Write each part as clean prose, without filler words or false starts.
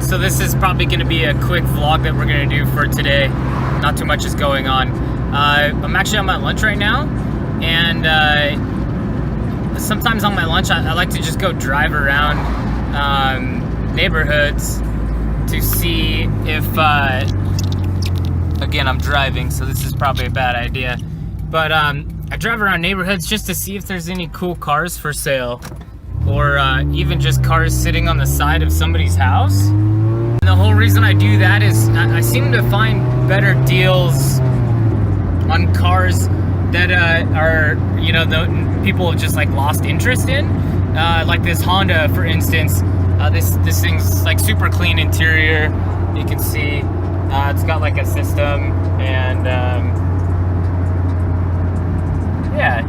So this is probably going to be a quick vlog that we're going to do for today. Not too much is going on. I'm actually on my lunch right now, and sometimes on my lunch I like to just go drive around neighborhoods to see if, again, I'm driving, so this is probably a bad idea, but I drive around neighborhoods just to see if there's any cool cars for sale, or even just cars sitting on the side of somebody's house. And the whole reason I do that is I seem to find better deals on cars that are, you know, the people have just like lost interest in. Like this Honda, for instance. This thing's like super clean interior. You can see it's got like a system, and yeah,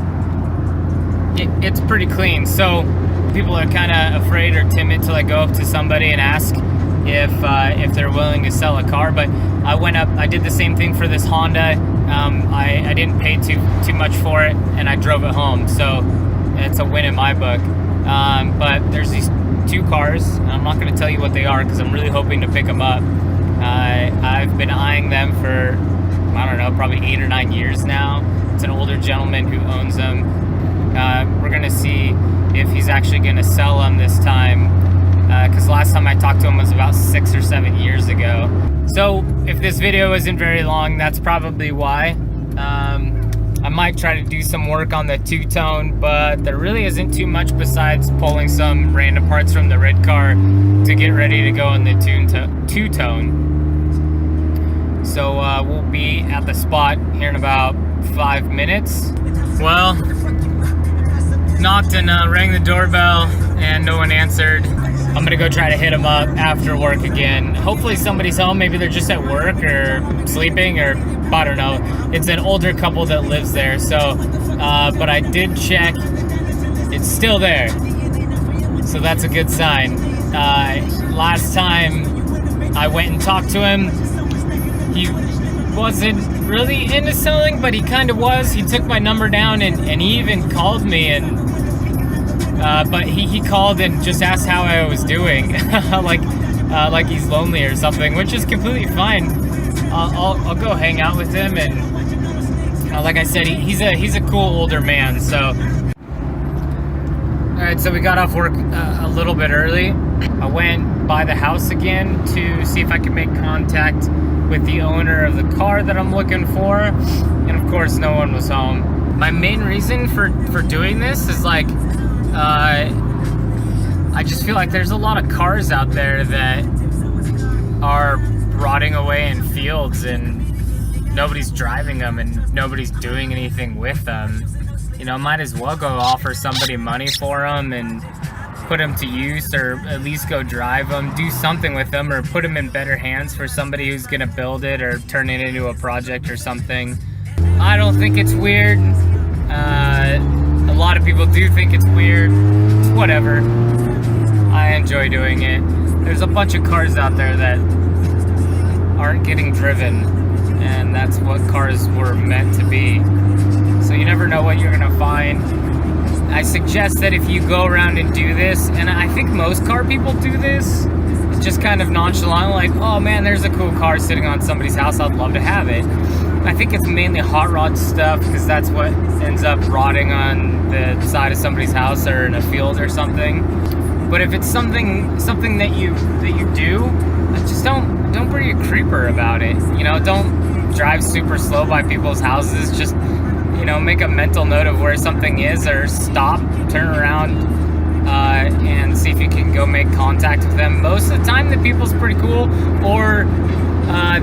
it's pretty clean. So people are kind of afraid or timid to like go up to somebody and ask if they're willing to sell a car. But I went up, I did the same thing for this Honda. I didn't pay too much for it, and I drove it home, so it's a win in my book. But there's these two cars, and I'm not going to tell you what they are because I'm really hoping to pick them up. I've been eyeing them for, I don't know, probably 8 or 9 years now. It's an older gentleman who owns them. We're going to see if he's actually going to sell them this time, because last time I talked to him was about 6 or 7 years ago. So if this video isn't very long, that's probably why. I might try to do some work on the two-tone, but there really isn't too much besides pulling some random parts from the red car to get ready to go in the two-tone. So we'll be at the spot here in about 5 minutes. Well, knocked and rang the doorbell, and no one answered. I'm gonna go try to hit them up after work again. Hopefully somebody's home. Maybe they're just at work or sleeping, or I don't know. It's an older couple that lives there, so but I did check. It's still there, so that's a good sign. Last time I went and talked to him, he wasn't really into selling, but he kind of was. He took my number down, and he even called me, and but he called and just asked how I was doing, like he's lonely or something, which is completely fine. I'll go hang out with him, and like I said, he's a cool older man. So, all right, so we got off work a little bit early. I went by the house again to see if I could make contact with the owner of the car that I'm looking for, and of course, no one was home. My main reason for doing this is like, I just feel like there's a lot of cars out there that are rotting away in fields, and nobody's driving them, and nobody's doing anything with them. You know, might as well go offer somebody money for them and put them to use, or at least go drive them, do something with them, or put them in better hands for somebody who's gonna build it or turn it into a project or something. I don't think it's weird. A lot of people do think it's weird. It's whatever. I enjoy doing it. There's a bunch of cars out there that aren't getting driven, and that's what cars were meant to be. So you never know what you're gonna find. I suggest that if you go around and do this, and I think most car people do this, it's just kind of nonchalant, like, oh man, there's a cool car sitting on somebody's house, I'd love to have it. I think it's mainly hot rod stuff, because that's what ends up rotting on the side of somebody's house or in a field or something. But if it's something that you do, just don't be a creeper about it. You know, don't drive super slow by people's houses. Just, you know, make a mental note of where something is, or stop, turn around, and see if you can go make contact with them. Most of the time, the people's pretty cool, or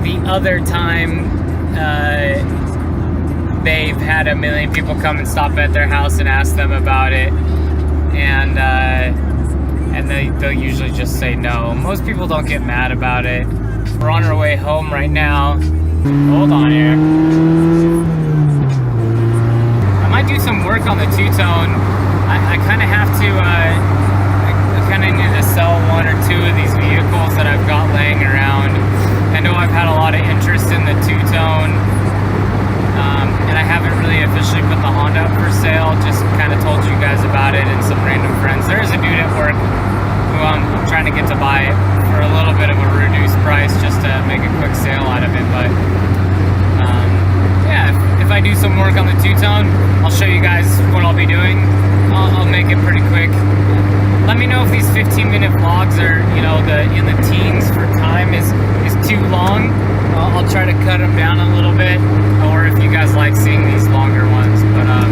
the other time, they've had a million people come and stop at their house and ask them about it, and they'll usually just say no. Most people don't get mad about it. We're on our way home right now. Hold on here. I might do some work on the two-tone. I kind of have to, I kind of need to sell 1 or 2 of these vehicles that I've got laying around. I know I've had a lot of interest in the two-tone, and I haven't really officially put the Honda up for sale, just kind of told you guys about it and some random friends. There is a dude at work who who I'm trying to get to buy it for a little bit of a reduced price just to make a quick sale out of it. But yeah, if I do some work on the two-tone, I'll show you guys what I'll be doing. I'll make it pretty quick. Let me know if these 15-minute vlogs are, you know, in the teens for time is too long. I'll try to cut them down a little bit, or if you guys like seeing these longer ones. But all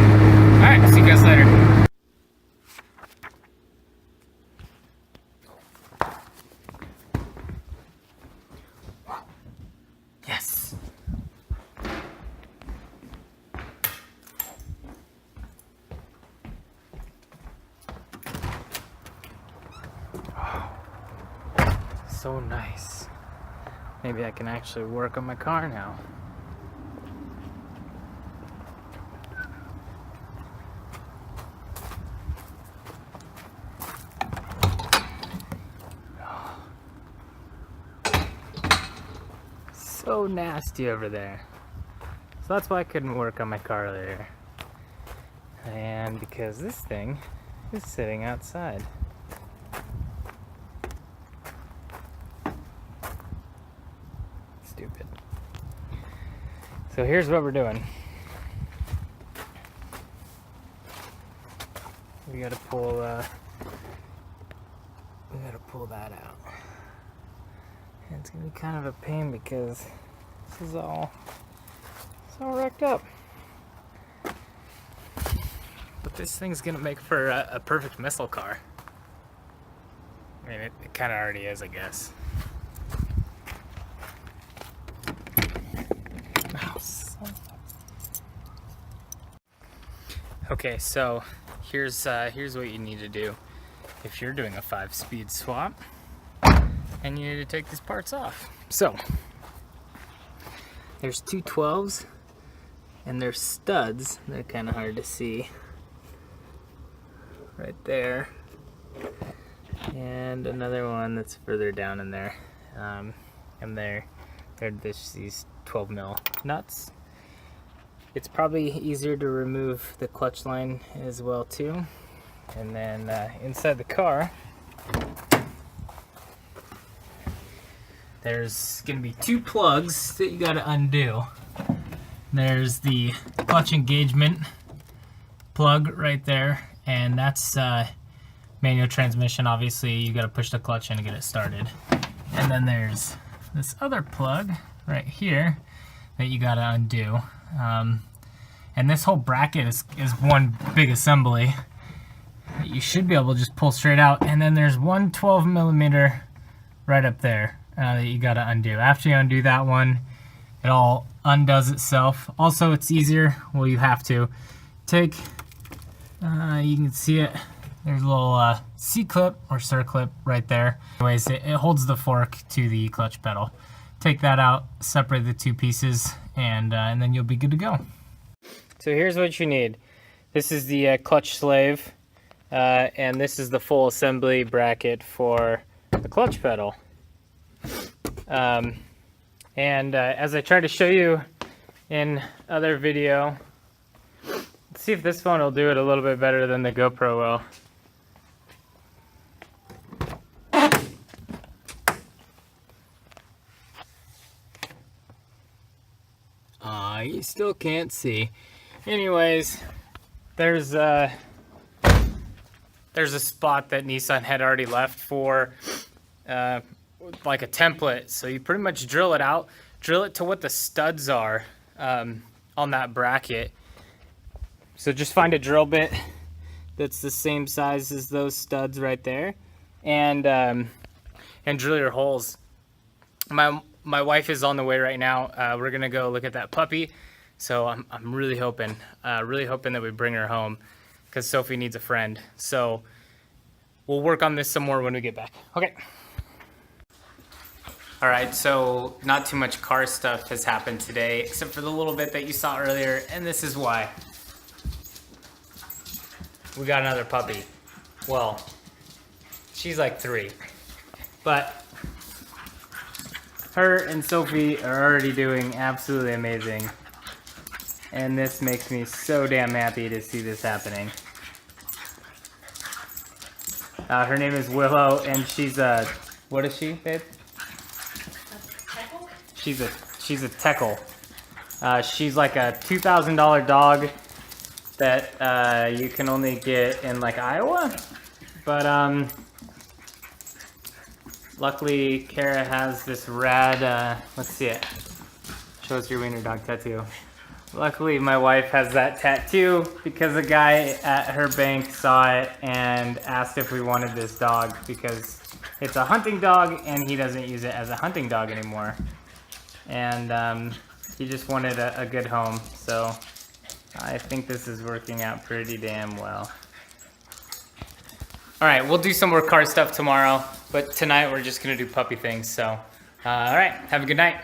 right, see you guys later. Yes. So nice. Maybe I can actually work on my car now. So nasty over there. So that's why I couldn't work on my car earlier. And because this thing is sitting outside. Stupid. So here's what we're doing. We gotta pull that out. And it's gonna be kind of a pain because this is all wrecked up. But this thing's gonna make for a perfect missile car. I mean, it kind of already is, I guess. Okay, so here's what you need to do if you're doing a 5-speed swap and you need to take these parts off. So there's two 12s and there's studs. They're kind of hard to see right there, and another one that's further down in there, and they're these 12 mil nuts. It's probably easier to remove the clutch line as well too. And then inside the car, there's gonna be two plugs that you gotta undo. There's the clutch engagement plug right there, and that's manual transmission. Obviously, you gotta push the clutch in to get it started. And then there's this other plug right here that you gotta undo. And this whole bracket is one big assembly that you should be able to just pull straight out. And then there's one 12 millimeter right up there that you gotta undo. After you undo that one, it all undoes itself. Also, it's easier, well, you have to take, you can see it, there's a little C-clip or circlip right there. Anyways, it holds the fork to the clutch pedal. Take that out, separate the two pieces, and then you'll be good to go. So here's what you need. This is the clutch slave, and this is the full assembly bracket for the clutch pedal. As I try to show you in other video, let's see if this phone will do it a little bit better than the GoPro will. You still can't see. Anyways, there's a spot that Nissan had already left for like a template. So you pretty much drill it out, drill it to what the studs are on that bracket. So just find a drill bit that's the same size as those studs right there, and drill your holes. My wife is on the way right now. We're gonna go look at that puppy. So I'm really hoping that we bring her home, because Sophie needs a friend. So we'll work on this some more when we get back. Okay. All right, so not too much car stuff has happened today, except for the little bit that you saw earlier, and this is why. We got another puppy. Well, she's like 3, but her and Sophie are already doing absolutely amazing. And this makes me so damn happy to see this happening. Her name is Willow, and she's a, what is she, babe? She's a Teckle. She's like a $2,000 dog that you can only get in like Iowa, but luckily Kara has this rad, let's see it, show us your wiener dog tattoo. Luckily my wife has that tattoo because a guy at her bank saw it and asked if we wanted this dog because it's a hunting dog and he doesn't use it as a hunting dog anymore. And he just wanted a good home, so I think this is working out pretty damn well. All right, we'll do some more car stuff tomorrow, but tonight we're just gonna do puppy things, so all right, have a good night.